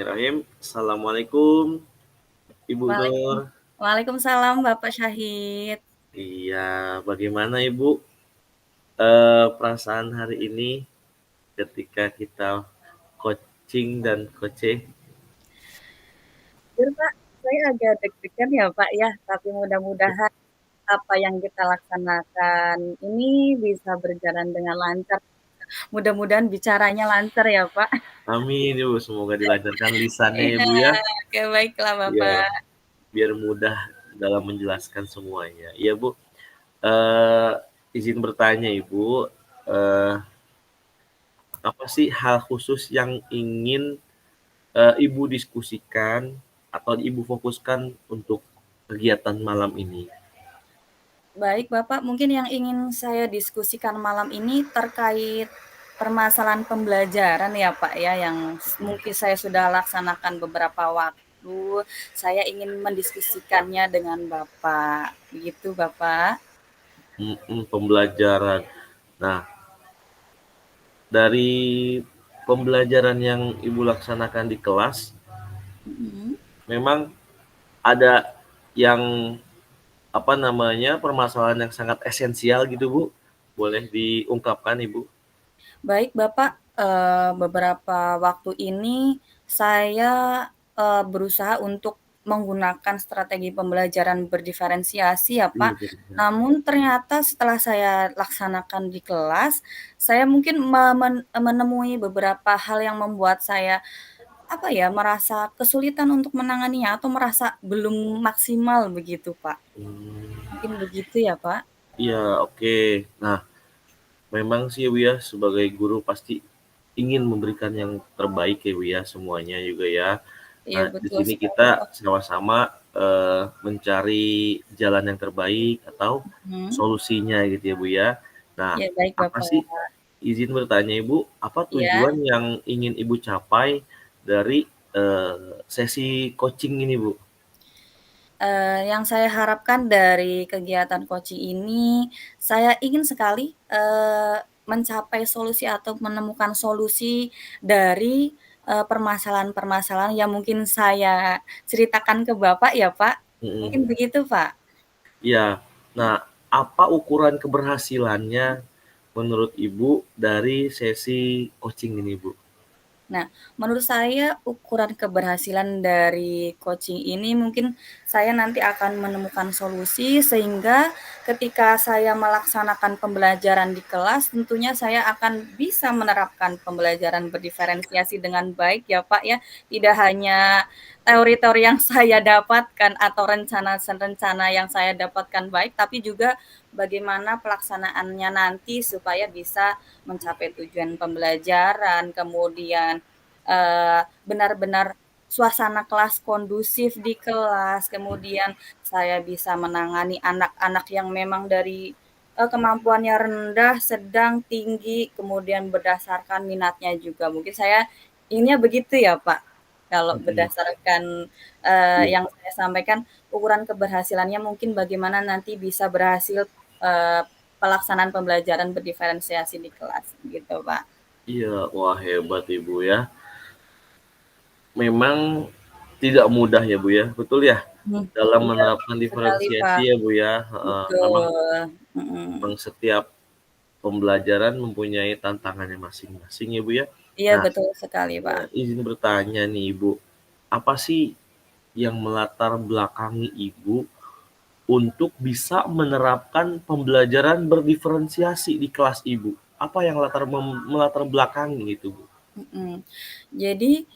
Bismillahirrahmanirrahim. Assalamualaikum, Ibu Waalaikum Nur. Waalaikumsalam Bapak Syahid. Iya, bagaimana Ibu, perasaan hari ini ketika kita coaching dan coaching? Jujur Pak, saya agak deg-degan ya Pak ya, tapi mudah-mudahan apa yang kita laksanakan ini bisa berjalan dengan lancar. Mudah-mudahan bicaranya lancar ya Pak. Amin Ibu, semoga dilancarkan lisannya Iya, Ibu ya. oke baiklah Iya, Bapak. biar mudah dalam menjelaskan semuanya. Iya Bu, eee, izin bertanya Ibu, eee, apa sih hal khusus yang ingin, Ibu diskusikan atau Ibu fokuskan untuk kegiatan malam ini? Baik Bapak, mungkin yang ingin saya diskusikan malam ini terkait permasalahan pembelajaran ya Pak ya, yang mungkin saya sudah laksanakan beberapa waktu. Saya ingin mendiskusikannya dengan Bapak. Begitu Bapak. Pembelajaran. Nah, dari pembelajaran yang Ibu laksanakan di kelas, Mhm. memang ada yang apa namanya permasalahan yang sangat esensial gitu Bu? Boleh diungkapkan Ibu? Baik Bapak, beberapa waktu ini saya, berusaha untuk menggunakan strategi pembelajaran berdiferensiasi ya Iya, Pak. benar. Namun ternyata setelah saya laksanakan di kelas, saya mungkin menemui beberapa hal yang membuat saya, apa ya, merasa kesulitan untuk menanganinya atau merasa belum maksimal begitu Pak. Hmm, Mungkin begitu ya Pak? iya, oke. Nah, memang sih Bu ya sebagai guru pasti ingin memberikan yang terbaik ya Bu ya semuanya juga ya. Iya Nah, di betul sini sekali kita Pak. sama-sama mencari jalan yang terbaik atau Mhm. solusinya gitu ya Bu ya. Nah, Iya baik apa Bapak. sih izin bertanya Ibu, apa Iya. tujuan yang ingin Ibu capai dari sesi coaching ini Bu? Yang saya harapkan dari kegiatan coaching ini, saya ingin sekali, mencapai solusi atau menemukan solusi dari, permasalahan-permasalahan yang mungkin saya ceritakan ke Bapak ya, Pak. Mhm. Mungkin begitu, Pak? Iya. Nah, apa ukuran keberhasilannya menurut Ibu dari sesi coaching ini Bu? Nah, menurut saya ukuran keberhasilan dari coaching ini mungkin saya nanti akan menemukan solusi sehingga ketika saya melaksanakan pembelajaran di kelas tentunya saya akan bisa menerapkan pembelajaran berdiferensiasi dengan baik ya Pak ya. Tidak hanya teori-teori yang saya dapatkan atau rencana-rencana yang saya dapatkan baik, tapi juga bagaimana pelaksanaannya nanti supaya bisa mencapai tujuan pembelajaran, kemudian, benar-benar suasana kelas kondusif di kelas, kemudian saya bisa menangani anak-anak yang memang dari, kemampuannya rendah, sedang, tinggi, kemudian berdasarkan minatnya juga. Mungkin saya inginnya begitu ya, Pak, kalau Mhm. berdasarkan, Iya. yang saya sampaikan, ukuran keberhasilannya mungkin bagaimana nanti bisa berhasil, pelaksanaan pembelajaran berdiferensiasi di kelas, gitu, Pak. Iya, wah hebat Ibu ya. Memang tidak mudah ya Bu ya, betul ya? Mhm, Dalam iya menerapkan betul sekali, diferensiasi Pak. ya Bu ya, heeh. Memang Betul, mhm. memang setiap pembelajaran mempunyai tantangannya masing-masing ya Bu ya. Iya Nah, betul sekali, Pak. izin bertanya nih Ibu, apa sih yang melatar belakangi Ibu untuk bisa menerapkan pembelajaran berdiferensiasi di kelas Ibu? Apa yang melatar belakangi itu Bu? Mhm. Jadi,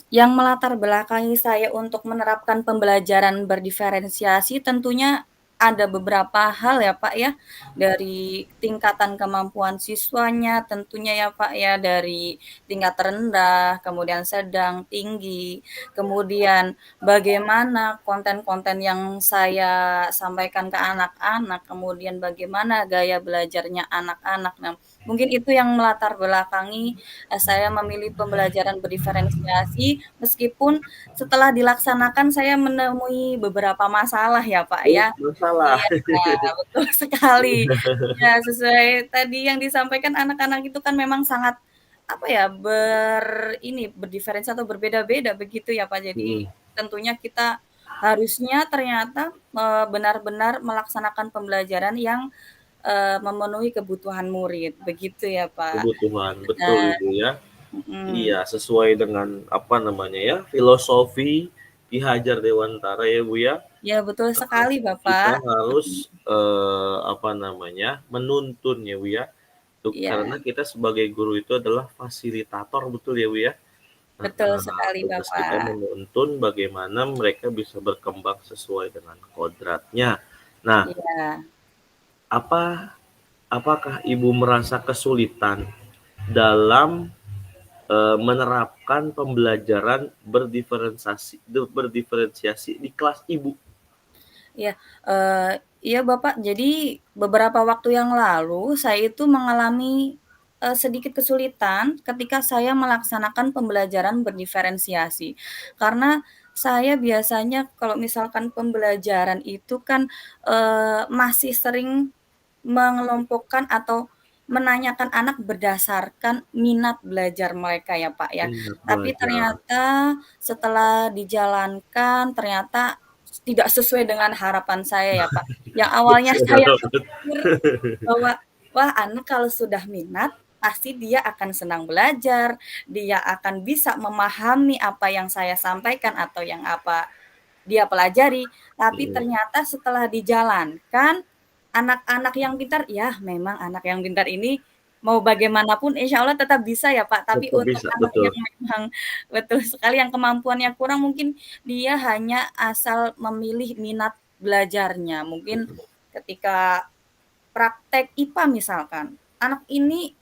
yang melatar belakangi saya untuk menerapkan pembelajaran berdiferensiasi tentunya ada beberapa hal ya, Pak, ya. Dari tingkatan kemampuan siswanya tentunya ya, Pak, ya, dari tingkat rendah, kemudian sedang, tinggi, kemudian bagaimana konten-konten yang saya sampaikan ke anak-anak, kemudian bagaimana gaya belajarnya anak-anak. Nah, mungkin itu yang melatar belakangi saya memilih pembelajaran berdiferensiasi, meskipun setelah dilaksanakan saya menemui beberapa masalah ya, Pak, Oh, ya. masalah. Iya, betul sekali. Ya, sesuai tadi yang disampaikan anak-anak itu kan memang sangat apa ya, berdiferensi atau berbeda-beda begitu ya, Pak. Jadi Mhm. tentunya kita harusnya ternyata, benar-benar melaksanakan pembelajaran yang, memenuhi kebutuhan murid, begitu ya, Pak. Kebutuhan, betul Nah Ibu ya. mhm, Iya, sesuai dengan apa namanya ya, filosofi Ki Hajar Dewantara ya Bu ya. ya betul sekali, Kita Bapak. Mhm, harus apa namanya, menuntun ya Bu ya. iya, Karena kita sebagai guru itu adalah fasilitator betul ya Bu ya. betul Heeh, sekali, tugas kita Bapak. menuntun bagaimana mereka bisa berkembang sesuai dengan kodratnya. Nah, Iya. apa apakah Ibu merasa kesulitan dalam menerapkan pembelajaran berdiferensiasi di kelas Ibu? Iya, iya Bapak, jadi beberapa waktu yang lalu saya itu mengalami, sedikit kesulitan ketika saya melaksanakan pembelajaran berdiferensiasi. Karena saya biasanya kalau misalkan pembelajaran itu kan, masih sering mengelompokkan atau menanyakan anak berdasarkan minat belajar mereka ya, Pak, ya. Minat Tapi belajar. ternyata setelah dijalankan, ternyata tidak sesuai dengan harapan saya ya, Pak. Yang awalnya saya berpikir bahwa, wah anak kalau sudah minat, pasti dia akan senang belajar, dia akan bisa memahami apa yang saya sampaikan atau yang apa dia pelajari, tapi Mhm, ternyata setelah dijalankan, anak-anak yang pintar, ya memang anak yang pintar ini mau bagaimanapun insya Allah tetap bisa ya Pak, tapi tetap untuk bisa, anak betul. yang memang betul sekali yang kemampuannya kurang mungkin dia hanya asal memilih minat belajarnya. Mungkin Mhm, ketika praktek IPA misalkan, anak ini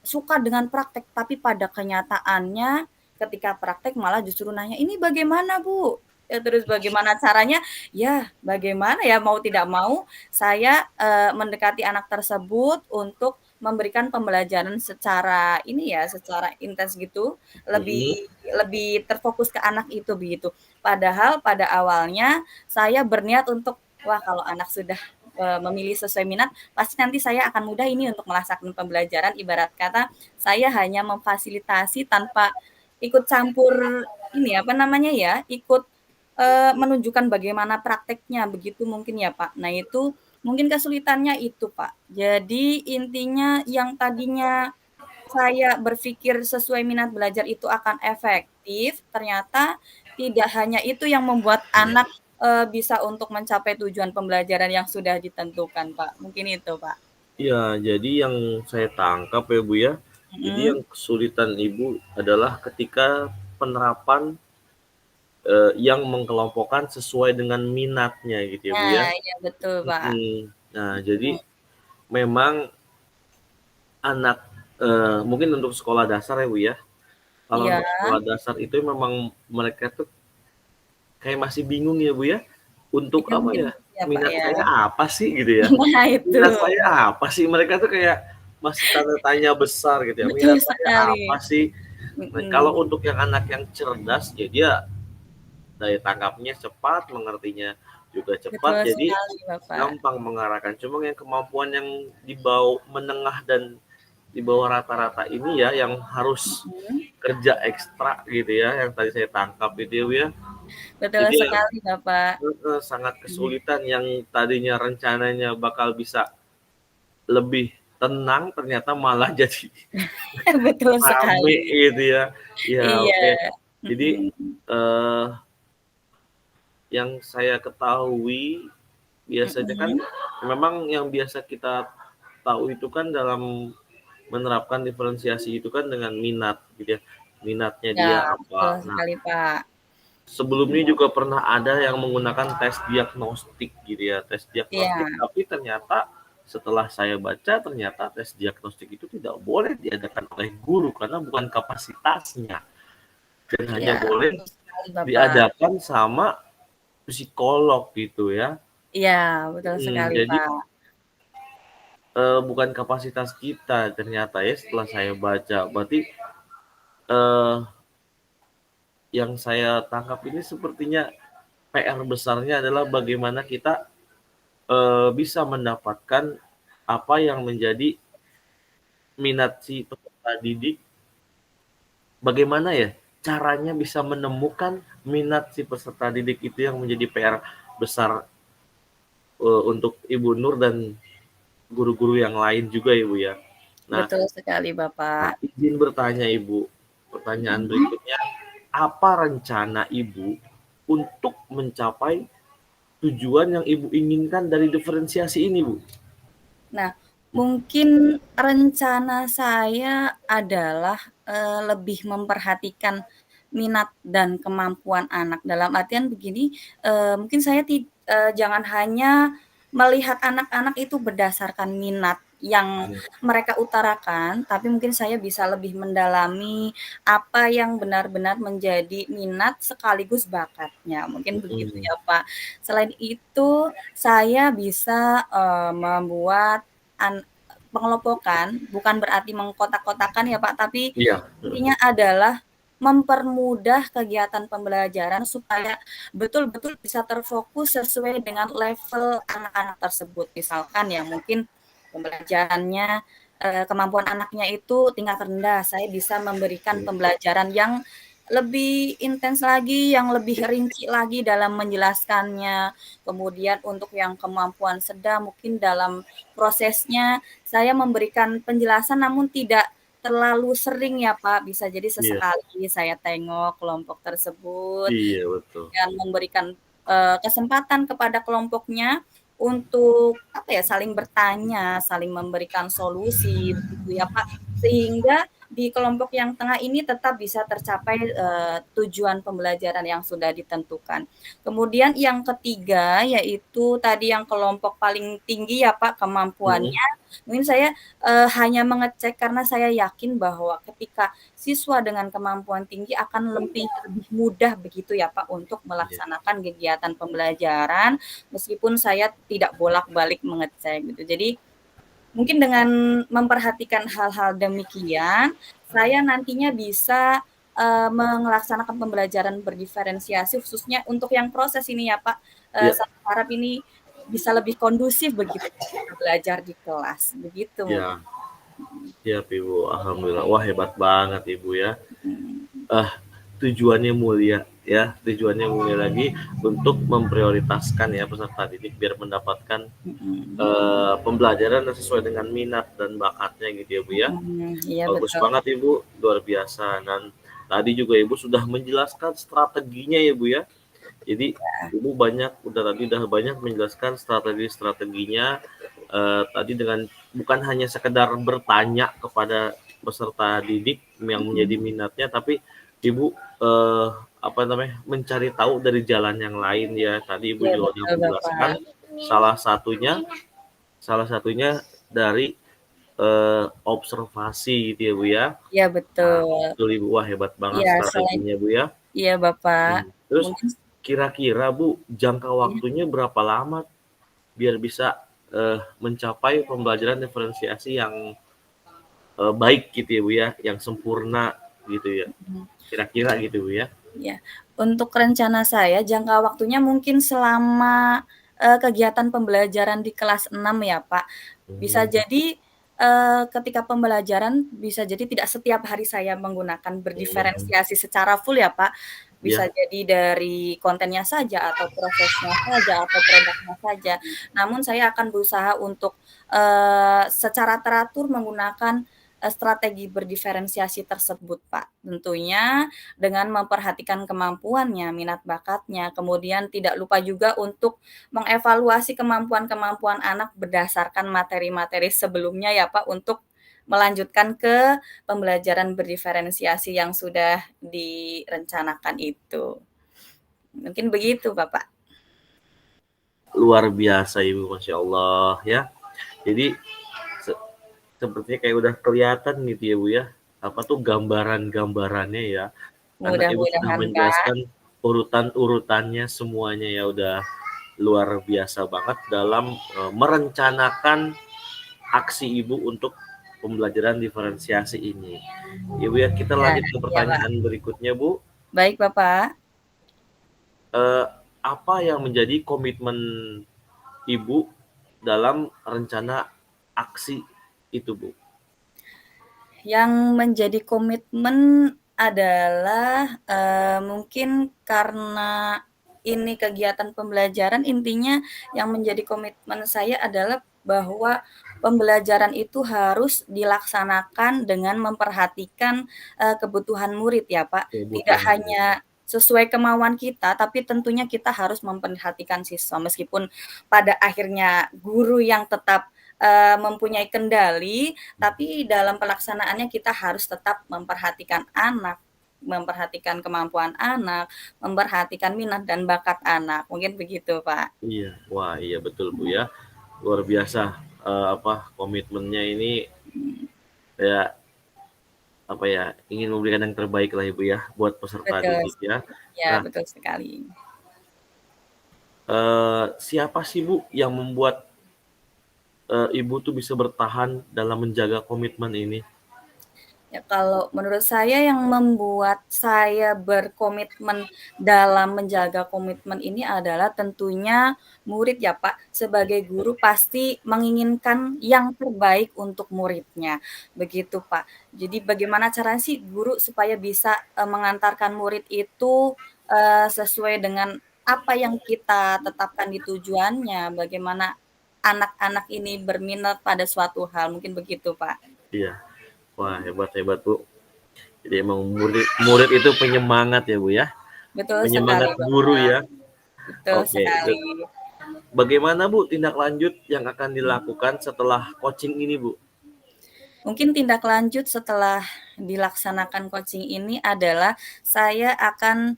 suka dengan praktek, tapi pada kenyataannya ketika praktek malah justru nanya, "Ini bagaimana, Bu?" Terus bagaimana caranya? Ya, bagaimana ya, mau tidak mau saya, mendekati anak tersebut untuk memberikan pembelajaran secara ini ya, secara intens gitu, mhm. lebih lebih terfokus ke anak itu, begitu. Padahal pada awalnya saya berniat untuk, wah kalau anak sudah, memilih sesuai minat, pasti nanti saya akan mudah ini untuk melaksanakan pembelajaran, ibarat kata saya hanya memfasilitasi tanpa ikut campur ini, apa namanya ya, ikut, menunjukkan bagaimana prakteknya, begitu mungkin ya, Pak. Nah itu mungkin kesulitannya itu, Pak. Jadi intinya yang tadinya saya berpikir sesuai minat belajar itu akan efektif, ternyata tidak hanya itu yang membuat anak, bisa untuk mencapai tujuan pembelajaran yang sudah ditentukan, Pak. Mungkin itu, Pak. Iya, jadi yang saya tangkap ya Bu ya, jadi yang Mhm. kesulitan Ibu adalah ketika penerapan yang mengkelompokkan sesuai dengan minatnya gitu ya Bu ya. Nah, iya betul, Pak. Mhm. Nah, jadi Mhm. memang anak mungkin untuk sekolah dasar ya Bu ya. Kalau Iya, untuk sekolah dasar itu memang mereka tuh kayak masih bingung ya Bu ya, untuk iya apa mungkin ya, ya, Pak, minat ya. saya apa sih gitu ya, Nah itu, minat saya apa sih, mereka tuh kayak masih tanda tanya besar gitu ya, betul minat saya apa sekali. sih. Nah, kalau Mhm, untuk yang anak yang cerdas ya dia daya tangkapnya cepat, mengertinya juga cepat, betul jadi sekali, Bapak. gampang mengarahkan. Cuma yang kemampuan yang di bawah menengah dan di bawah rata-rata ini ya yang harus Mhm, kerja ekstra gitu ya, yang tadi saya tangkap itu ya. betul Jadi yang sekali, Bapak. sangat Mhm, kesulitan yang tadinya rencananya bakal bisa lebih tenang, ternyata malah jadi betul rame sekali. gitu ya. Ya Iya, oke. Jadi, mhm, eee, yang saya ketahui biasanya kan mhm. memang yang biasa kita tahu itu kan dalam menerapkan diferensiasi itu kan dengan minat gitu ya, minatnya Ya, dia betul apa. Nah, sekali, Pak. sebelumnya juga pernah ada yang menggunakan tes diagnostik gitu ya, tes diagnostik, Iya, tapi ternyata setelah saya baca ternyata tes diagnostik itu tidak boleh diadakan oleh guru karena bukan kapasitasnya dan iya, hanya boleh betul sekali, Bapak. diadakan sama psikolog gitu ya. Iya, betul sekali, Jadi, Pak. bukan kapasitas kita ternyata ya setelah saya baca. Berarti, eee, yang saya tangkap ini sepertinya PR besarnya adalah bagaimana kita bisa mendapatkan apa yang menjadi minat si peserta didik bagaimana ya caranya bisa menemukan minat si peserta didik itu yang menjadi PR besar untuk Ibu Nur dan guru-guru yang lain juga ya Bu ya. Nah, Betul sekali, Bapak. izin bertanya Ibu, pertanyaan Mhm. berikutnya, apa rencana Ibu untuk mencapai tujuan yang Ibu inginkan dari diferensiasi ini Bu? Nah, mungkin rencana saya adalah, lebih memperhatikan minat dan kemampuan anak. Dalam artian begini, mungkin saya jangan hanya melihat anak-anak itu berdasarkan minat yang Iya, mereka utarakan, tapi mungkin saya bisa lebih mendalami apa yang benar-benar menjadi minat sekaligus bakatnya, mungkin begitu mhm, ya, Pak. Selain itu, saya bisa, membuat pengelompokan, bukan berarti mengkotak-kotakan ya Pak, tapi iya, intinya adalah mempermudah kegiatan pembelajaran supaya betul-betul bisa terfokus sesuai dengan level anak-anak tersebut. Misalkan ya mungkin pembelajarannya, kemampuan anaknya itu tingkat rendah, saya bisa memberikan pembelajaran yang lebih intens lagi, yang lebih rinci lagi dalam menjelaskannya. Kemudian untuk yang kemampuan sedang mungkin dalam prosesnya saya memberikan penjelasan namun tidak terlalu sering ya Pak, bisa jadi iya, sesekali saya tengok kelompok tersebut iya betul, dan memberikan, kesempatan kepada kelompoknya untuk, apa ya, saling bertanya, saling memberikan solusi, begitu ya, Pak. Sehingga di kelompok yang tengah ini tetap bisa tercapai, tujuan pembelajaran yang sudah ditentukan. Kemudian yang ketiga, yaitu tadi yang kelompok paling tinggi ya, Pak, mhm, kemampuannya, mungkin saya, hanya mengecek karena saya yakin bahwa ketika siswa dengan kemampuan tinggi akan lebih lebih mudah begitu ya Pak untuk iya, melaksanakan kegiatan pembelajaran, meskipun saya tidak bolak-balik mengecek gitu. Jadi mungkin dengan memperhatikan hal-hal demikian, saya nantinya bisa, melaksanakan pembelajaran berdiferensiasi khususnya untuk yang proses ini ya Pak, iya, saya harap ini bisa lebih kondusif begitu ketika belajar di kelas, begitu mungkin. iya, siap Ibu, alhamdulillah. Wah hebat banget Ibu ya. Mhm, Ah, tujuannya mulia ya, tujuannya mulia lagi untuk memprioritaskan ya peserta didik biar mendapatkan mhm, pembelajaran yang sesuai dengan minat dan bakatnya gitu ya Bu ya. mhm, iya Bagus betul. banget Ibu, luar biasa. Dan tadi juga Ibu sudah menjelaskan strateginya ya Bu ya. Jadi Ibu udah banyak menjelaskan strategi-strateginya tadi dengan bukan hanya sekedar bertanya kepada peserta didik yang menjadi Mhm, minatnya, tapi Ibu eh, apa namanya mencari tahu dari jalan yang lain ya. Tadi Ibu iya juga udah betul menjelaskan Bapak. salah satunya salah satunya dari observasi gitu ya Bu ya. Iya Nah, betul. betul Ibu, wah hebat banget Iya selain strateginya Bu ya. iya Bapak, Terus mungkin kira-kira Bu, jangka iya, waktunya berapa lama biar bisa mencapai pembelajaran diferensiasi yang baik gitu ya Bu ya, yang sempurna gitu ya. mhm, Kira-kira gitu Bu ya. iya. Untuk rencana saya jangka waktunya mungkin selama, kegiatan pembelajaran di kelas 6 ya Pak. Bisa Hmm, jadi, ketika pembelajaran bisa jadi tidak setiap hari saya menggunakan hmm, berdiferensiasi secara full ya Pak. Bisa ya, jadi dari kontennya saja atau prosesnya saja atau produknya saja. Namun saya akan berusaha untuk, secara teratur menggunakan, strategi berdiferensiasi tersebut Pak. Tentunya dengan memperhatikan kemampuannya, minat bakatnya, kemudian tidak lupa juga untuk mengevaluasi kemampuan-kemampuan anak berdasarkan materi-materi sebelumnya ya Pak, untuk melanjutkan ke pembelajaran berdiferensiasi yang sudah direncanakan itu. Mungkin begitu Bapak. luar biasa Ibu, Masya Allah ya. Jadi se- sepertinya kayak udah kelihatan gitu ya Bu ya, apa tuh gambaran-gambarannya ya. Karena Ibu sudah Mudah-mudahan Pak. menjelaskan urutan-urutannya semuanya ya udah luar biasa banget dalam merencanakan aksi Ibu untuk pembelajaran diferensiasi ini. Ibu ya, kita Ya, lanjut ke iya Pak. pertanyaan berikutnya Bu. Baik Bapak. Eh, apa yang menjadi komitmen Ibu dalam rencana aksi itu Bu? Yang menjadi komitmen adalah, mungkin karena ini kegiatan pembelajaran, intinya yang menjadi komitmen saya adalah bahwa pembelajaran itu harus dilaksanakan dengan memperhatikan, kebutuhan murid ya, Pak. Tidak Kebutuhan murid. hanya sesuai kemauan kita, tapi tentunya kita harus memperhatikan siswa. Meskipun pada akhirnya guru yang tetap, mempunyai kendali, tapi dalam pelaksanaannya kita harus tetap memperhatikan anak, memperhatikan kemampuan anak, memperhatikan minat dan bakat anak, mungkin begitu, Pak. Iya, wah iya betul Bu ya, luar biasa, apa, komitmennya ini ya, apa ya, ingin memberikan yang terbaik lah Ibu ya, buat peserta Betul, didik ya. ya Nah, betul sekali. siapa sih Bu yang membuat, Ibu tuh bisa bertahan dalam menjaga komitmen ini? Ya, kalau menurut saya yang membuat saya berkomitmen dalam menjaga komitmen ini adalah tentunya murid ya, Pak. Sebagai guru pasti menginginkan yang terbaik untuk muridnya, begitu, Pak. Jadi bagaimana caranya sih guru supaya bisa, mengantarkan murid itu, sesuai dengan apa yang kita tetapkan di tujuannya, bagaimana anak-anak ini berminat pada suatu hal, mungkin begitu, Pak. Iya, wah hebat hebat Bu. Jadi emang murid murid itu penyemangat ya Bu ya, Betul sekali, penyemangat guru Bapak. ya. Betul Oke, sekali. bagaimana Bu tindak lanjut yang akan dilakukan setelah coaching ini Bu? Mungkin tindak lanjut setelah dilaksanakan coaching ini adalah saya akan,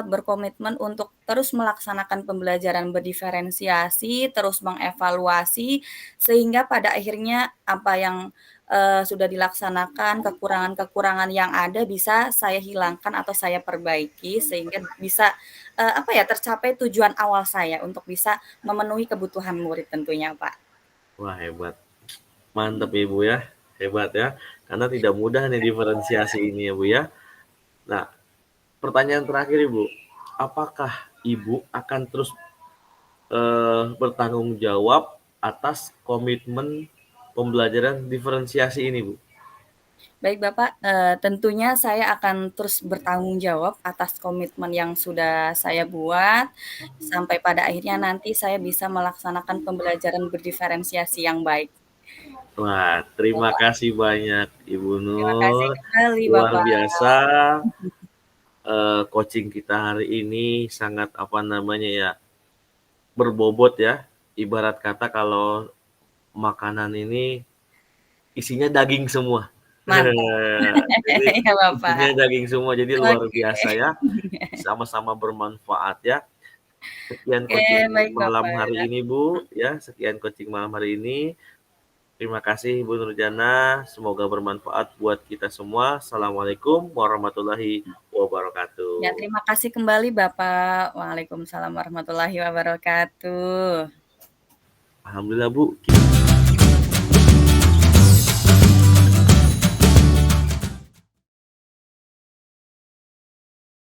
berkomitmen untuk terus melaksanakan pembelajaran berdiferensiasi, terus mengevaluasi, sehingga pada akhirnya apa yang, sudah dilaksanakan, kekurangan-kekurangan yang ada bisa saya hilangkan atau saya perbaiki sehingga bisa, apa ya, tercapai tujuan awal saya untuk bisa memenuhi kebutuhan murid tentunya, Pak. Wah hebat, mantap ya Bu ya, hebat ya, karena tidak mudah nih diferensiasi ini ya Bu ya. Nah, pertanyaan terakhir Ibu, apakah Ibu akan terus, bertanggung jawab atas komitmen pembelajaran diferensiasi ini Bu? Baik Bapak, tentunya saya akan terus bertanggung jawab atas komitmen yang sudah saya buat, sampai pada akhirnya nanti saya bisa melaksanakan pembelajaran berdiferensiasi yang baik. Wah, terima Bapak, kasih banyak Ibu terima kasih Nur, kembali luar Bapak. biasa, coaching kita hari ini sangat, apa namanya ya, berbobot ya, ibarat kata kalau makanan ini isinya daging semua. Mantap. Jadi Iya isinya Bapak. daging semua, jadi luar Oke. biasa ya, sama-sama bermanfaat ya. Sekian Oke, coaching baik malam hari Bapak. ini Bu, ya, sekian coaching malam hari ini. Terima kasih Bu Nurjana, semoga bermanfaat buat kita semua. Assalamualaikum warahmatullahi Ya, wabarakatuh. terima kasih kembali Bapak. Waalaikumsalam warahmatullahi wabarakatuh. Alhamdulillah Bu.